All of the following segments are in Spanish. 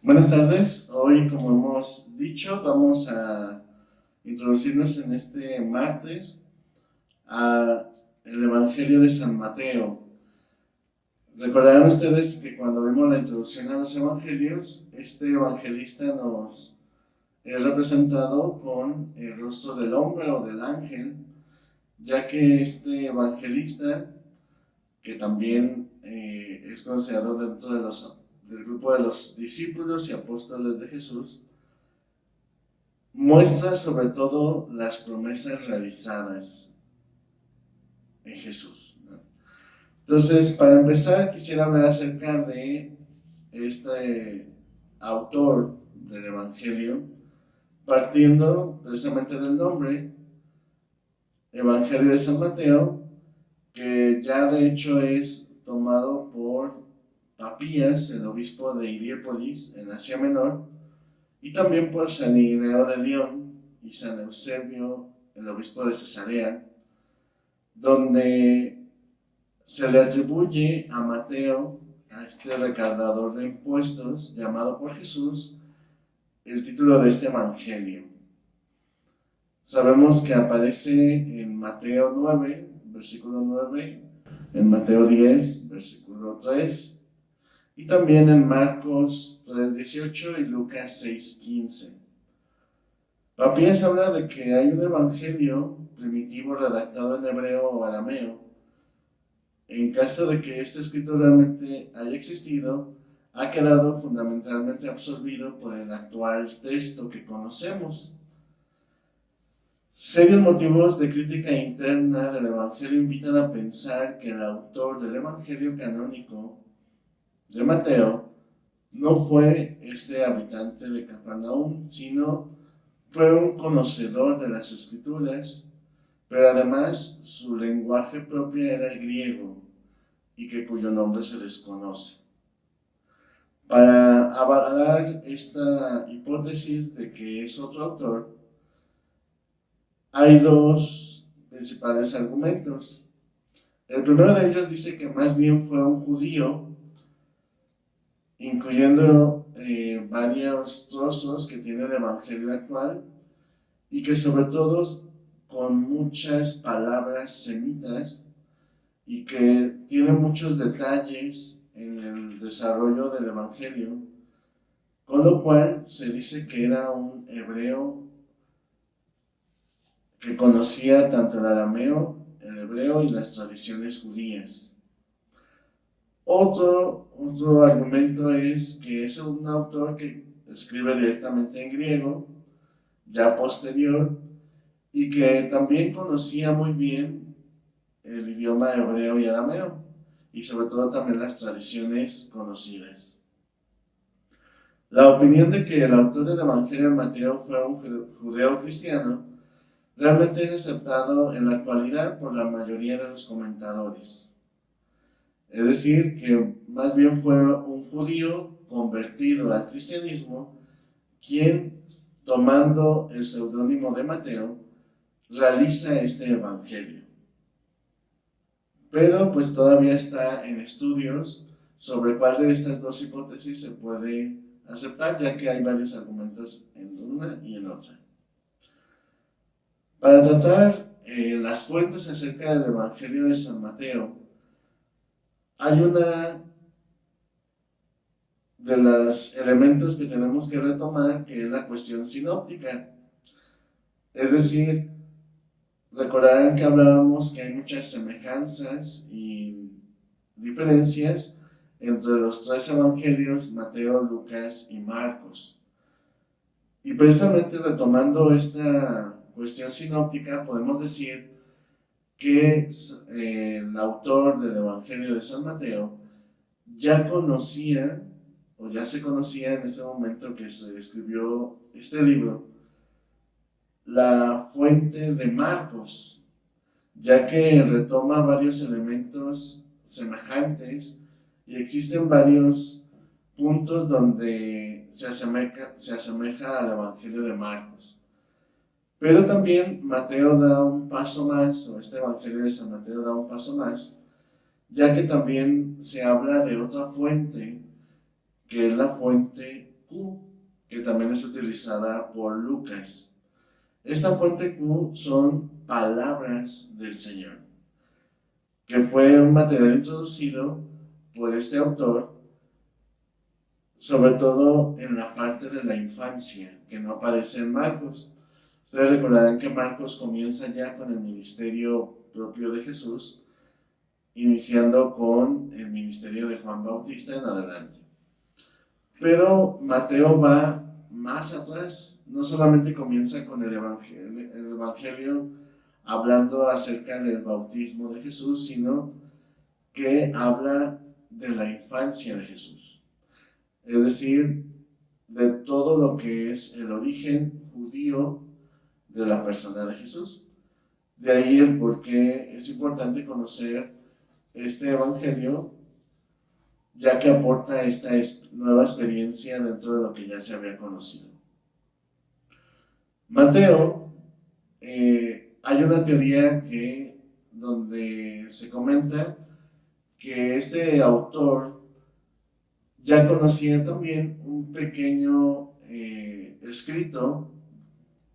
Buenas tardes, hoy como hemos dicho vamos a introducirnos en este martes a el Evangelio de San Mateo. Recordarán ustedes que cuando vimos la introducción a los evangelios, este evangelista nos es representado con el rostro del hombre o del ángel, ya que este evangelista, que también es considerado dentro del grupo de los discípulos y apóstoles de Jesús, muestra sobre todo las promesas realizadas en Jesús, ¿no? Entonces, para empezar, quisiera hablar acerca de este autor del Evangelio, partiendo precisamente del nombre, Evangelio de San Mateo, que ya de hecho es tomado por Papías, el obispo de Hiriépolis, en Asia Menor, y también por San Ireneo de León y San Eusebio, el obispo de Cesarea, donde se le atribuye a Mateo, a este recaudador de impuestos llamado por Jesús, el título de este evangelio. Sabemos que aparece en Mateo 9, versículo 9, en Mateo 10, versículo 3, y también en Marcos 3:18 y Lucas 6:15. Papías habla de que hay un evangelio primitivo redactado en hebreo o arameo. En caso de que este escrito realmente haya existido, ha quedado fundamentalmente absorbido por el actual texto que conocemos. Serios motivos de crítica interna del Evangelio invitan a pensar que el autor del Evangelio canónico de Mateo no fue este habitante de Capernaum, sino fue un conocedor de las Escrituras, pero además su lenguaje propio era el griego y cuyo nombre se desconoce. Para avalar esta hipótesis de que es otro autor, hay dos principales argumentos. El primero de ellos dice que más bien fue un judío, incluyendo varios trozos que tiene el Evangelio actual, y que sobre todo con muchas palabras semitas y que tiene muchos detalles en el desarrollo del Evangelio, con lo cual se dice que era un hebreo que conocía tanto el arameo, el hebreo y las tradiciones judías. Otro argumento es que es un autor que escribe directamente en griego, ya posterior, y que también conocía muy bien el idioma hebreo y arameo, y sobre todo también las tradiciones conocidas. La opinión de que el autor del Evangelio de Mateo fue un judeo cristiano realmente es aceptado en la actualidad por la mayoría de los comentadores. Es decir, que más bien fue un judío convertido al cristianismo quien, tomando el seudónimo de Mateo, realiza este evangelio. Pero pues todavía está en estudios sobre cuál de estas dos hipótesis se puede aceptar, ya que hay varios argumentos en una y en otra. Para tratar las fuentes acerca del Evangelio de San Mateo, hay una de los elementos que tenemos que retomar, que es la cuestión sinóptica. Es decir, recordarán que hablábamos que hay muchas semejanzas y diferencias entre los tres evangelios, Mateo, Lucas y Marcos. Y precisamente retomando esta cuestión sinóptica, podemos decir que el autor del Evangelio de San Mateo ya conocía, o ya se conocía en ese momento que se escribió este libro, la fuente de Marcos, ya que retoma varios elementos semejantes y existen varios puntos donde se asemeja al Evangelio de Marcos. Pero también Mateo da un paso más, o este Evangelio de San Mateo da un paso más, ya que también se habla de otra fuente, que es la fuente Q, que también es utilizada por Lucas. Esta fuente Q son palabras del Señor, que fue un material introducido por este autor, sobre todo en la parte de la infancia, que no aparece en Marcos. Ustedes recordarán que Marcos comienza ya con el ministerio propio de Jesús, iniciando con el ministerio de Juan Bautista en adelante. Pero Mateo va más atrás, no solamente comienza con el evangelio hablando acerca del bautismo de Jesús, sino que habla de la infancia de Jesús. Es decir, de todo lo que es el origen judío de la persona de Jesús. De ahí el por qué es importante conocer este evangelio, ya que aporta esta nueva experiencia dentro de lo que ya se había conocido. Mateo, hay una teoría donde se comenta que este autor ya conocía también un pequeño escrito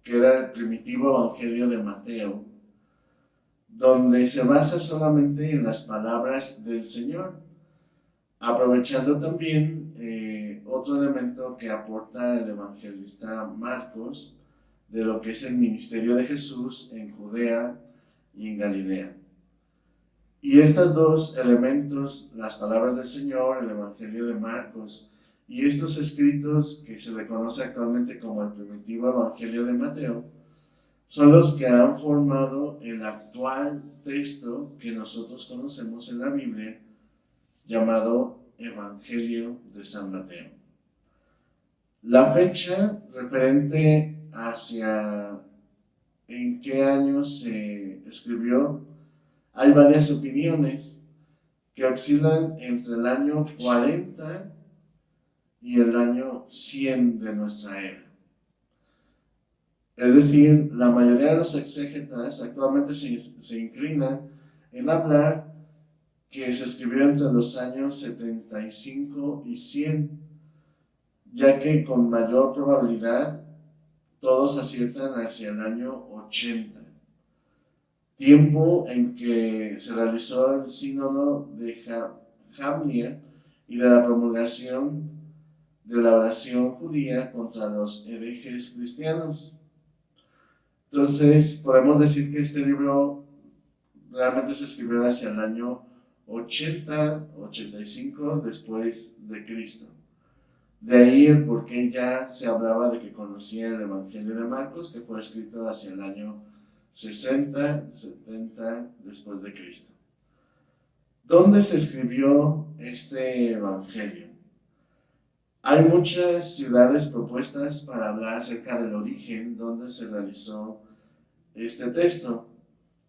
que era el primitivo Evangelio de Mateo, donde se basa solamente en las palabras del Señor, aprovechando también otro elemento que aporta el evangelista Marcos de lo que es el ministerio de Jesús en Judea y en Galilea. Y estos dos elementos, las palabras del Señor, el Evangelio de Marcos, y estos escritos que se le conoce actualmente como el primitivo Evangelio de Mateo, son los que han formado el actual texto que nosotros conocemos en la Biblia, llamado Evangelio de San Mateo. La fecha referente hacia en qué año se escribió, hay varias opiniones que oscilan entre el año 40 y el año 100 de nuestra era. Es decir, la mayoría de los exégetas actualmente se inclinan en hablar que se escribió entre los años 75 y 100, ya que con mayor probabilidad todos aciertan hacia el año 80, tiempo en que se realizó el sínodo de Jamnia y de la promulgación de la oración judía contra los herejes cristianos. Entonces, podemos decir que este libro realmente se escribió hacia el año 80, 85 después de Cristo. De ahí el por qué ya se hablaba de que conocía el Evangelio de Marcos, que fue escrito hacia el año 60, 70 después de Cristo. ¿Dónde se escribió este Evangelio? Hay muchas ciudades propuestas para hablar acerca del origen donde se realizó este texto.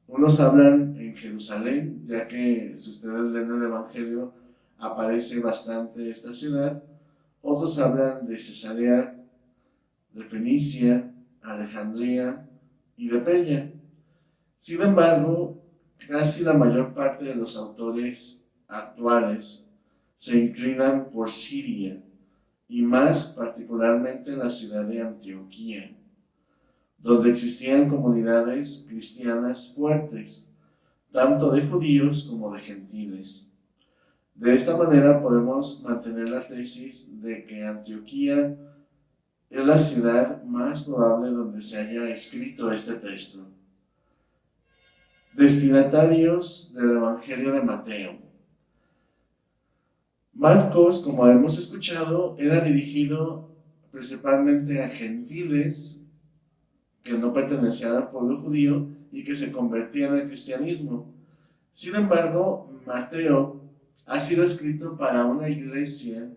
Unos hablan en Jerusalén, ya que si ustedes leen el Evangelio aparece bastante esta ciudad. Otros hablan de Cesarea, de Fenicia, Alejandría y de Peña. Sin embargo, casi la mayor parte de los autores actuales se inclinan por Siria, y más particularmente la ciudad de Antioquía, donde existían comunidades cristianas fuertes, tanto de judíos como de gentiles. De esta manera podemos mantener la tesis de que Antioquía es la ciudad más probable donde se haya escrito este texto. Destinatarios del Evangelio de Mateo. Marcos, como hemos escuchado, era dirigido principalmente a gentiles que no pertenecían al pueblo judío y que se convertían al cristianismo. Sin embargo, Mateo ha sido escrito para una iglesia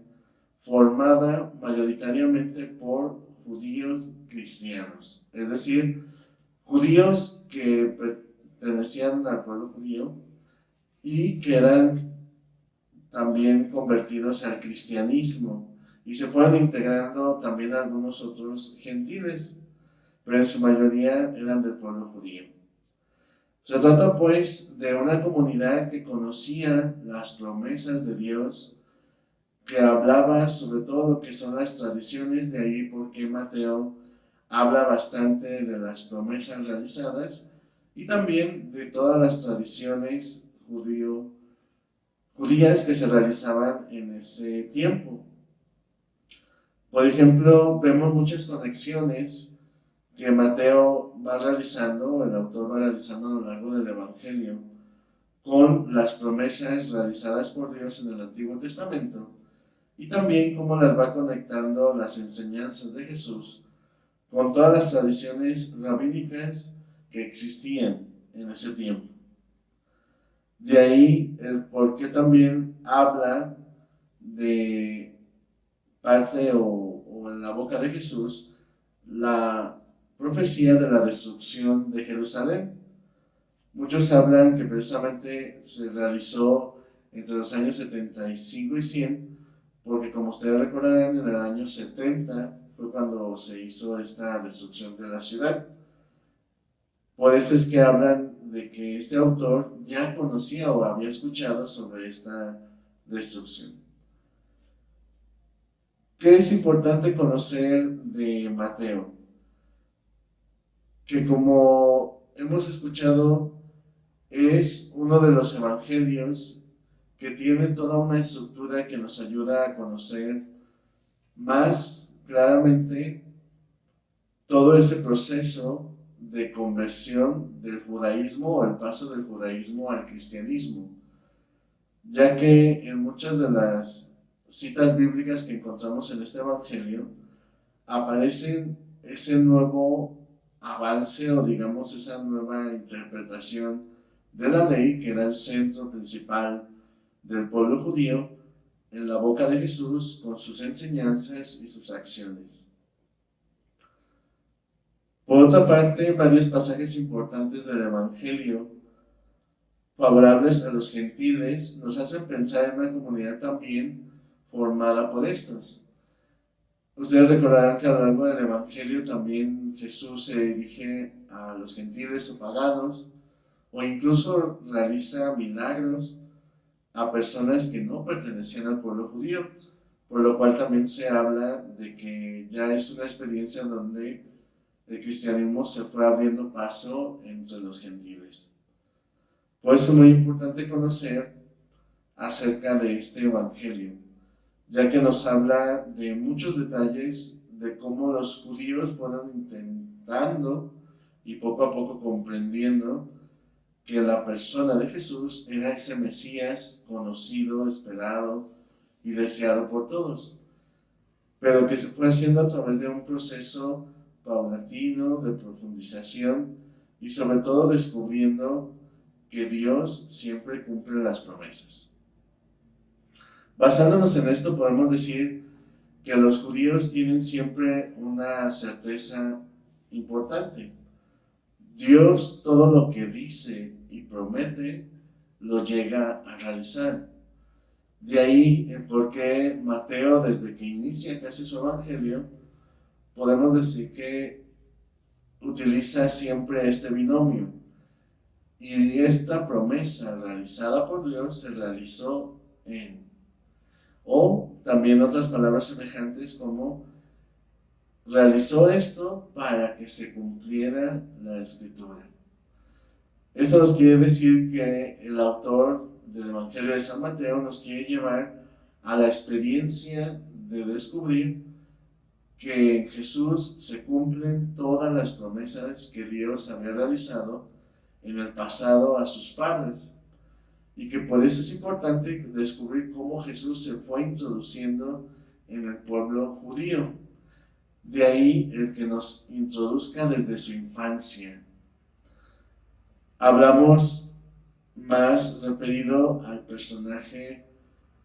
formada mayoritariamente por judíos cristianos, es decir, judíos que pertenecían al pueblo judío y que eran también convertidos al cristianismo, y se fueron integrando también algunos otros gentiles, pero en su mayoría eran del pueblo judío. Se trata pues de una comunidad que conocía las promesas de Dios, que hablaba sobre todo lo que son las tradiciones, de ahí porque Mateo habla bastante de las promesas realizadas y también de todas las tradiciones judías que se realizaban en ese tiempo. Por ejemplo, vemos muchas conexiones que Mateo va realizando, el autor va realizando a lo largo del Evangelio, con las promesas realizadas por Dios en el Antiguo Testamento y también cómo las va conectando las enseñanzas de Jesús con todas las tradiciones rabínicas que existían en ese tiempo. De ahí el por qué también habla de parte o en la boca de Jesús la profecía de la destrucción de Jerusalén. Muchos hablan que precisamente se realizó entre los años 75 y 100, porque como ustedes recordarán, en el año 70 fue cuando se hizo esta destrucción de la ciudad. Por eso es que hablan de que este autor ya conocía o había escuchado sobre esta destrucción. ¿Qué es importante conocer de Mateo? Que como hemos escuchado, es uno de los evangelios que tiene toda una estructura que nos ayuda a conocer más claramente todo ese proceso de conversión del judaísmo o el paso del judaísmo al cristianismo, ya que en muchas de las citas bíblicas que encontramos en este evangelio aparecen ese nuevo avance o digamos esa nueva interpretación de la ley que era el centro principal del pueblo judío en la boca de Jesús con sus enseñanzas y sus acciones. Por otra parte, varios pasajes importantes del Evangelio favorables a los gentiles nos hacen pensar en una comunidad también formada por estos. Ustedes recordarán que a lo largo del Evangelio también Jesús se dirige a los gentiles o paganos, o incluso realiza milagros a personas que no pertenecían al pueblo judío, por lo cual también se habla de que ya es una experiencia donde el cristianismo se fue abriendo paso entre los gentiles. Por eso es muy importante conocer acerca de este evangelio, ya que nos habla de muchos detalles de cómo los judíos fueron intentando y poco a poco comprendiendo que la persona de Jesús era ese Mesías conocido, esperado y deseado por todos, pero que se fue haciendo a través de un proceso paulatino de profundización y sobre todo descubriendo que Dios siempre cumple las promesas. Basándonos en esto podemos decir que los judíos tienen siempre una certeza importante. Dios todo lo que dice y promete lo llega a realizar. De ahí el por qué Mateo, desde que inicia casi su evangelio, podemos decir que utiliza siempre este binomio. Y esta promesa realizada por Dios se realizó en. O también otras palabras semejantes como realizó esto para que se cumpliera la escritura. Eso nos quiere decir que el autor del Evangelio de San Mateo nos quiere llevar a la experiencia de descubrir que en Jesús se cumplen todas las promesas que Dios había realizado en el pasado a sus padres, y que por eso es importante descubrir cómo Jesús se fue introduciendo en el pueblo judío. De ahí el que nos introduzca desde su infancia. Hablamos más referido al personaje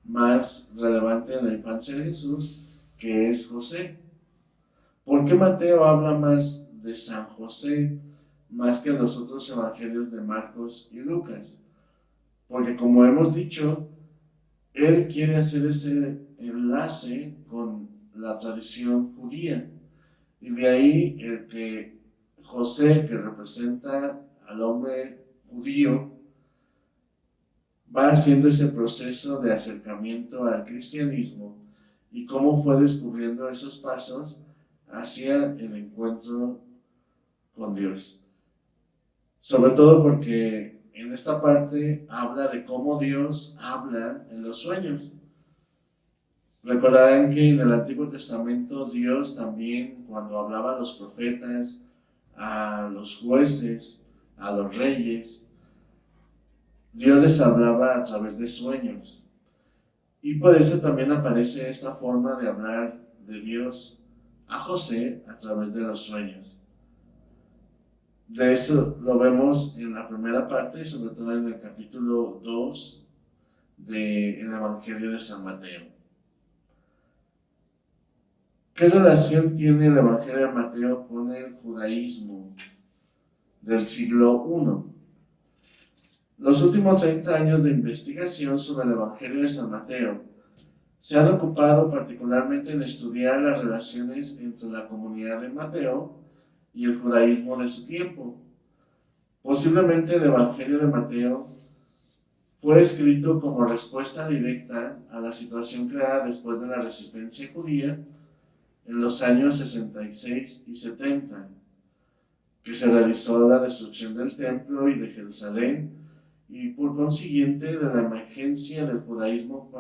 más relevante en la infancia de Jesús, que es José. ¿Por qué Mateo habla más de San José más que los otros evangelios de Marcos y Lucas? Porque como hemos dicho, él quiere hacer ese enlace con la tradición judía. Y de ahí el que José, que representa al hombre judío, va haciendo ese proceso de acercamiento al cristianismo y cómo fue descubriendo esos pasos hacia el encuentro con Dios. Sobre todo porque en esta parte habla de cómo Dios habla en los sueños. Recordarán que en el Antiguo Testamento Dios también, cuando hablaba a los profetas, a los jueces, a los reyes, Dios les hablaba a través de sueños. Y por eso también aparece esta forma de hablar de Dios a José a través de los sueños. De eso lo vemos en la primera parte, sobre todo en el capítulo 2 del Evangelio de San Mateo. ¿Qué relación tiene el Evangelio de Mateo con el judaísmo del siglo I? Los últimos 30 años de investigación sobre el Evangelio de San Mateo se han ocupado particularmente en estudiar las relaciones entre la comunidad de Mateo y el judaísmo de su tiempo. Posiblemente el Evangelio de Mateo fue escrito como respuesta directa a la situación creada después de la resistencia judía en los años 66 y 70, que se realizó la destrucción del templo y de Jerusalén, y por consiguiente de la emergencia del judaísmo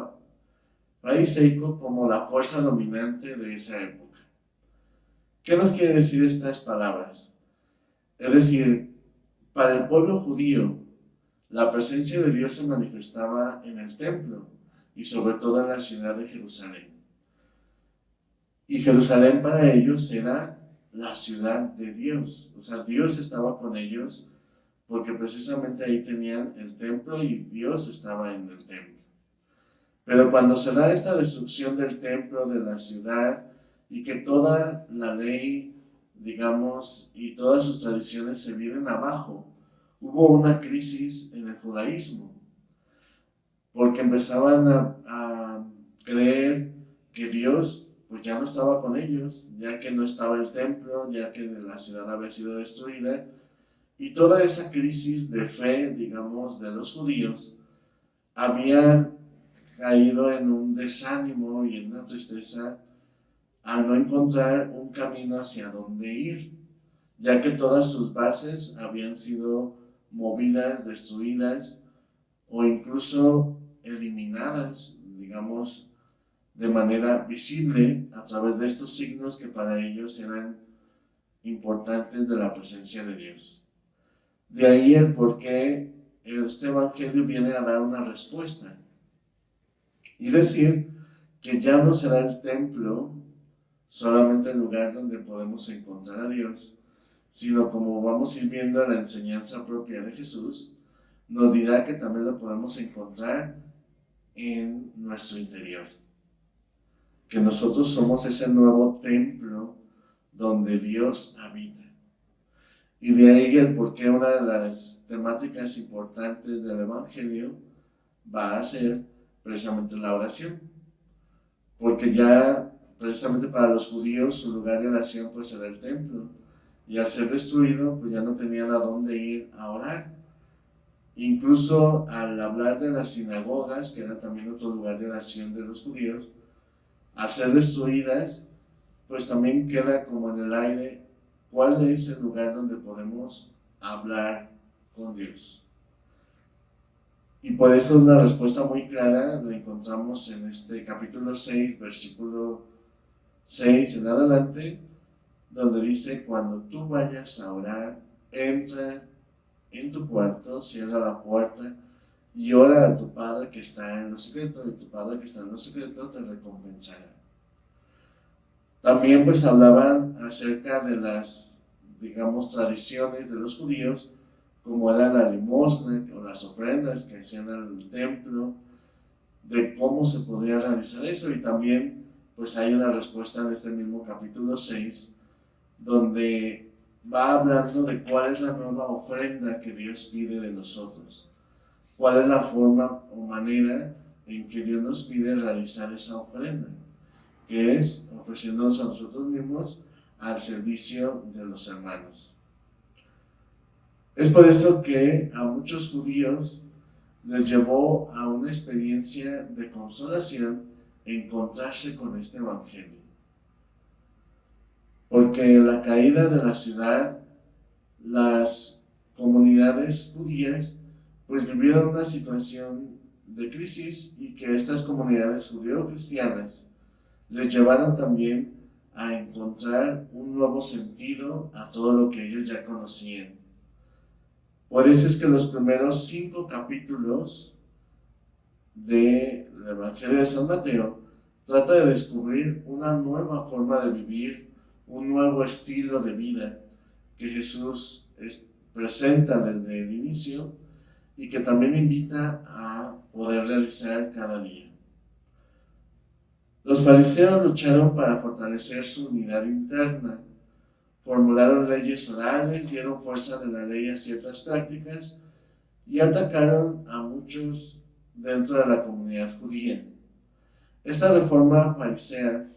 fariseico como la fuerza dominante de esa época. ¿Qué nos quiere decir estas palabras? Es decir, para el pueblo judío, la presencia de Dios se manifestaba en el templo y sobre todo en la ciudad de Jerusalén. Y Jerusalén para ellos era la ciudad de Dios. O sea, Dios estaba con ellos porque precisamente ahí tenían el templo y Dios estaba en el templo. Pero cuando se da esta destrucción del templo, de la ciudad, y que toda la ley, digamos, y todas sus tradiciones se vienen abajo, hubo una crisis en el judaísmo, porque empezaban a creer que Dios pues ya no estaba con ellos, ya que no estaba el templo, ya que la ciudad había sido destruida, y toda esa crisis de fe, digamos, de los judíos, había caído en un desánimo y en una tristeza al no encontrar un camino hacia dónde ir, ya que todas sus bases habían sido movidas, destruidas o incluso eliminadas, digamos, de manera visible a través de estos signos que para ellos eran importantes de la presencia de Dios. De ahí el por qué este evangelio viene a dar una respuesta y decir que ya no será el templo solamente el lugar donde podemos encontrar a Dios, sino como vamos a ir viendo la enseñanza propia de Jesús, nos dirá que también lo podemos encontrar en nuestro interior. Que nosotros somos ese nuevo templo donde Dios habita. Y de ahí el por qué una de las temáticas importantes del Evangelio va a ser precisamente la oración. Porque ya precisamente para los judíos su lugar de oración pues era el templo. Y al ser destruido pues ya no tenían a dónde ir a orar. Incluso al hablar de las sinagogas, que era también otro lugar de oración de los judíos, al ser destruidas, pues también queda como en el aire cuál es el lugar donde podemos hablar con Dios. Y por eso una respuesta muy clara la encontramos en este capítulo 6, versículo 6 en adelante, donde dice: cuando tú vayas a orar, entra en tu cuarto, cierra la puerta y ora a tu Padre que está en lo secreto, y tu Padre que está en lo secreto te recompensará. También pues hablaban acerca de las, digamos, tradiciones de los judíos, como era la limosna o las ofrendas que hacían al templo, de cómo se podría realizar eso. Y también pues hay una respuesta en este mismo capítulo 6, donde va hablando de cuál es la nueva ofrenda que Dios pide de nosotros, cuál es la forma o manera en que Dios nos pide realizar esa ofrenda, que es ofreciéndonos a nosotros mismos al servicio de los hermanos. Es por eso que a muchos judíos les llevó a una experiencia de consolación encontrarse con este evangelio. Porque la caída de la ciudad, las comunidades judías, pues vivieron una situación de crisis, y que estas comunidades judío-cristianas les llevaron también a encontrar un nuevo sentido a todo lo que ellos ya conocían. Por eso es que los primeros 5 capítulos del Evangelio de San Mateo trata de descubrir una nueva forma de vivir, un nuevo estilo de vida que Jesús presenta desde el inicio y que también invita a poder realizar cada día. Los fariseos lucharon para fortalecer su unidad interna, formularon leyes orales, dieron fuerza de la ley a ciertas prácticas y atacaron a muchos dentro de la comunidad judía. Esta reforma farisea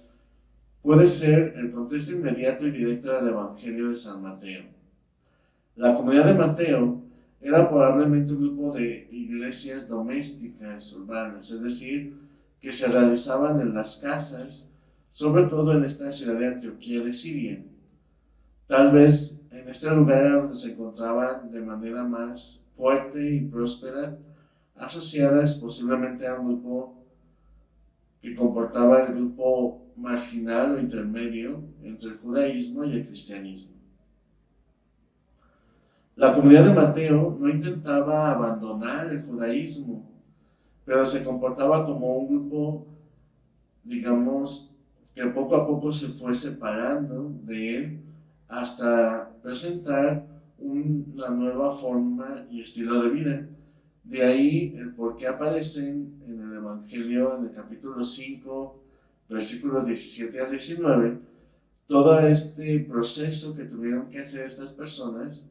puede ser el contexto inmediato y directo del Evangelio de San Mateo. La comunidad de Mateo era probablemente un grupo de iglesias domésticas urbanas, es decir, que se realizaban en las casas, sobre todo en esta ciudad de Antioquía de Siria. Tal vez en este lugar era donde se encontraban de manera más fuerte y próspera, asociadas posiblemente a un grupo que comportaba el grupo marginal o intermedio entre el judaísmo y el cristianismo. La comunidad de Mateo no intentaba abandonar el judaísmo, pero se comportaba como un grupo, digamos, que poco a poco se fue separando de él hasta presentar una nueva forma y estilo de vida. De ahí el por qué aparecen en el Evangelio, en el capítulo 5, versículos 17 al 19, todo este proceso que tuvieron que hacer estas personas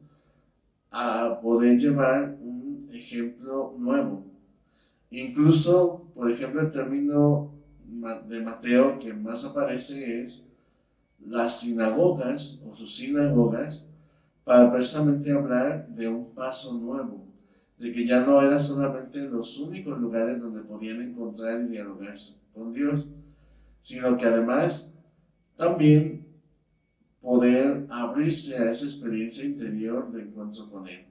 a poder llevar un ejemplo nuevo. Incluso, por ejemplo, el término de Mateo que más aparece es las sinagogas o sus sinagogas, para precisamente hablar de un paso nuevo, de que ya no eran solamente los únicos lugares donde podían encontrar y dialogar con Dios, sino que además también poder abrirse a esa experiencia interior de encuentro con Él.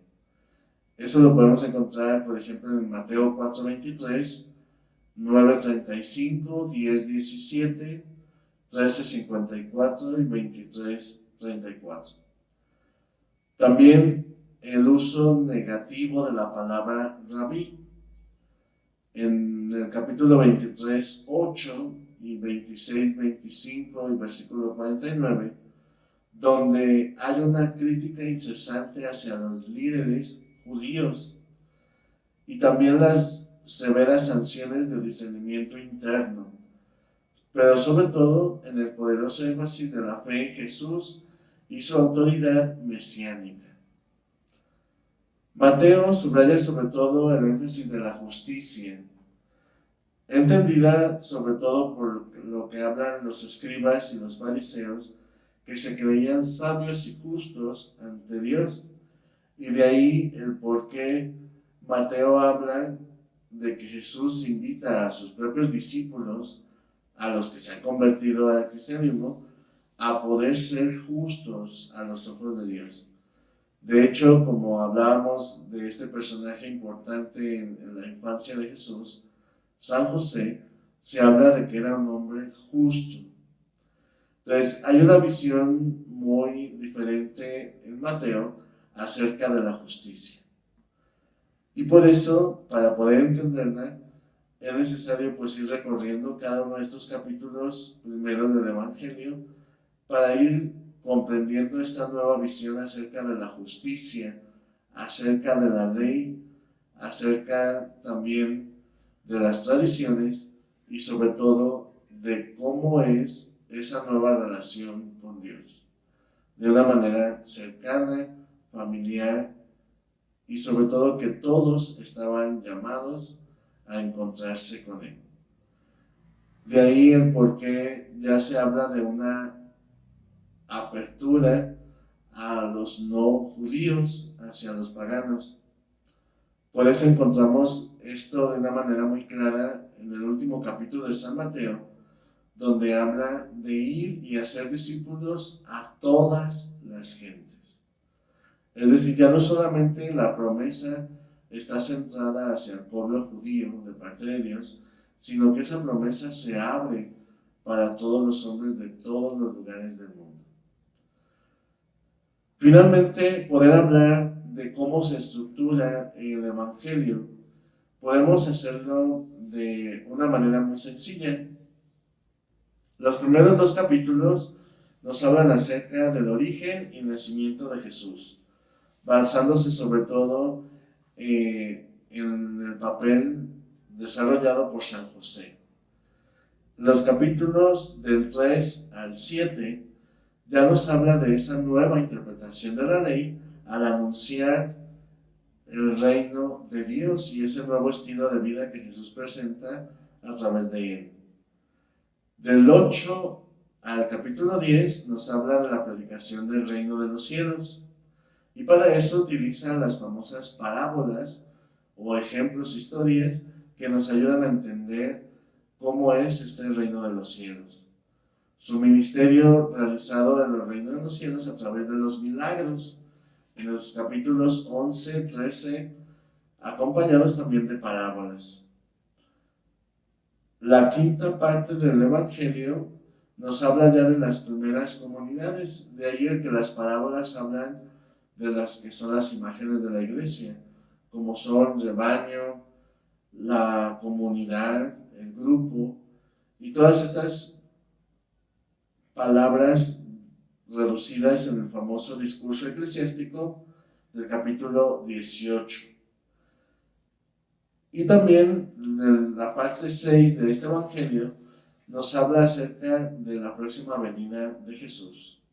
Eso lo podemos encontrar, por ejemplo, en Mateo 4:23, 9:35, 10:17, 13:54 y 23:34. También el uso negativo de la palabra rabí. En el capítulo 23:8 y 26:25 y versículo 49, donde hay una crítica incesante hacia los líderes judíos y también las severas sanciones de discernimiento interno, pero sobre todo en el poderoso énfasis de la fe en Jesús y su autoridad mesiánica. Mateo subraya sobre todo el énfasis de la justicia, entendida sobre todo por lo que hablan los escribas y los fariseos, que se creían sabios y justos ante Dios, y de ahí el por qué Mateo habla de que Jesús invita a sus propios discípulos, a los que se han convertido al cristianismo, a poder ser justos a los ojos de Dios. De hecho, como hablábamos de este personaje importante en la infancia de Jesús, San José, se habla de que era un hombre justo. Entonces, hay una visión muy diferente en Mateo acerca de la justicia. Y por eso, para poder entenderla, es necesario pues ir recorriendo cada uno de estos capítulos primeros del Evangelio para ir comprendiendo esta nueva visión acerca de la justicia, acerca de la ley, acerca también de las tradiciones y sobre todo de cómo es esa nueva relación con Dios, de una manera cercana, familiar y sobre todo que todos estaban llamados a encontrarse con Él. De ahí el por qué ya se habla de una apertura a los no judíos, hacia los paganos. Por eso encontramos esto de una manera muy clara en el último capítulo de San Mateo, donde habla de ir y hacer discípulos a todas las gentes. Es decir, ya no solamente la promesa está centrada hacia el pueblo judío de parte de Dios, sino que esa promesa se abre para todos los hombres de todos los lugares del mundo. Finalmente, poder hablar de cómo se estructura el Evangelio, podemos hacerlo de una manera muy sencilla. Los primeros 2 capítulos nos hablan acerca del origen y nacimiento de Jesús, basándose sobre todo en el papel desarrollado por San José. Los capítulos del 3 al 7 ya nos habla de esa nueva interpretación de la ley al anunciar el reino de Dios y ese nuevo estilo de vida que Jesús presenta a través de él. Del 8 al capítulo 10 nos habla de la predicación del reino de los cielos, y para eso utiliza las famosas parábolas o ejemplos, historias que nos ayudan a entender cómo es este reino de los cielos. Su ministerio realizado en el reino de los cielos a través de los milagros, en los capítulos 11, 13, acompañados también de parábolas. La quinta parte del Evangelio nos habla ya de las primeras comunidades, de ahí el que las parábolas hablan de las que son las imágenes de la iglesia, como son rebaño, la comunidad, el grupo, y todas estas palabras reducidas en el famoso discurso eclesiástico del capítulo 18. Y también en la parte 6 de este Evangelio nos habla acerca de la próxima venida de Jesús.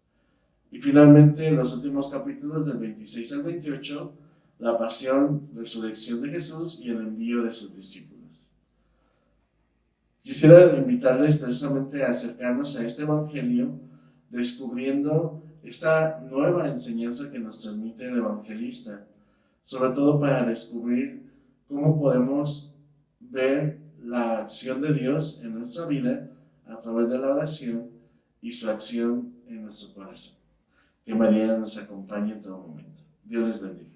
Y finalmente, en los últimos capítulos del 26 al 28, la pasión, resurrección de Jesús y el envío de sus discípulos. Quisiera invitarles precisamente a acercarnos a este Evangelio, descubriendo esta nueva enseñanza que nos transmite el evangelista, sobre todo para descubrir cómo podemos ver la acción de Dios en nuestra vida a través de la oración y su acción en nuestro corazón. Que María nos acompañe en todo momento. Dios les bendiga.